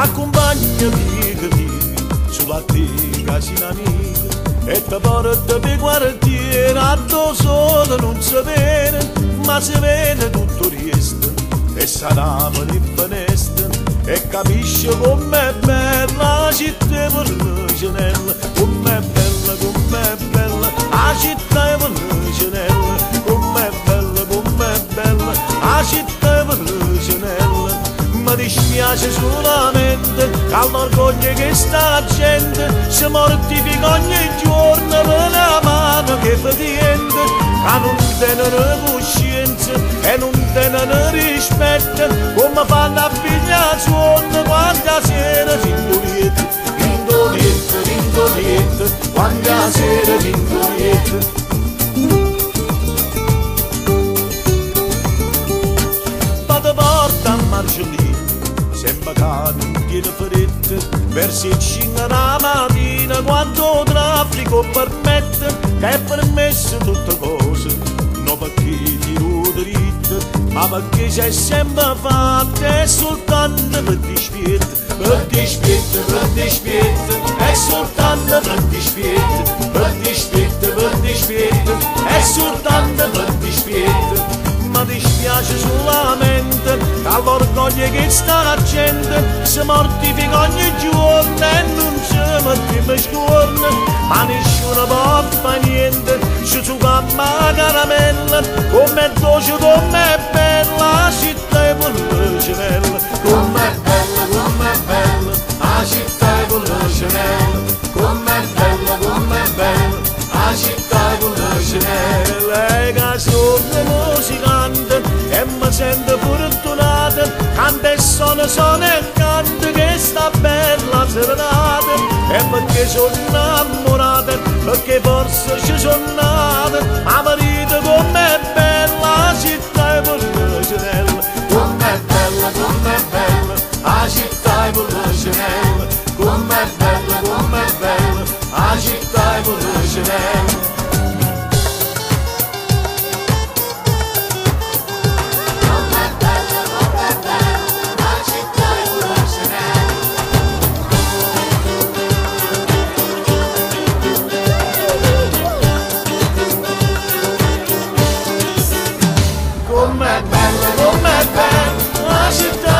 accompagnami sulla tica sin amica e ti porta per quartiere a do solo non si vede ma si vede tutto il resto e sarà per il finestra e capisci com'è bella la città per le cenelle com'è bella la città per le cenelle com'è bella la città per le cenelle mi dispiace solamente all'orgoglio che sta gente si mortifica ogni giorno per la mano che fa niente che non tenono coscienza e non tenono rispetto come fanno a pigliare suono quando sera rindoliette quando sera rindoliette vado porta a Marcellino sembra che non tiene fretta verso il 5 la mattina quando il traffico permette che è permesso tutte cose non perché ti dritto ma perché c'è sempre fatto è soltanto per dispietto è soltanto per dispietto è soltanto per dispietto mi dispiace solamente all'orgoglio che sta la gente si mortifica ogni giorno e non si mette più scorno ma nessuno può fare niente si gioca a caramella com'è dolce com'è bella la città per le cenelle com'è bella la città per le cenelle com'è bella la città per le cenelle che sono musicante e mi sento fortunata canta e sono e canta che sta bella serenata e perché sono innamorata perché forse ci sono nata ma marito com'è bella la città per le cenelle com'è bella la città per le cenelle com'è bella la città per le cenelle com'è bella la città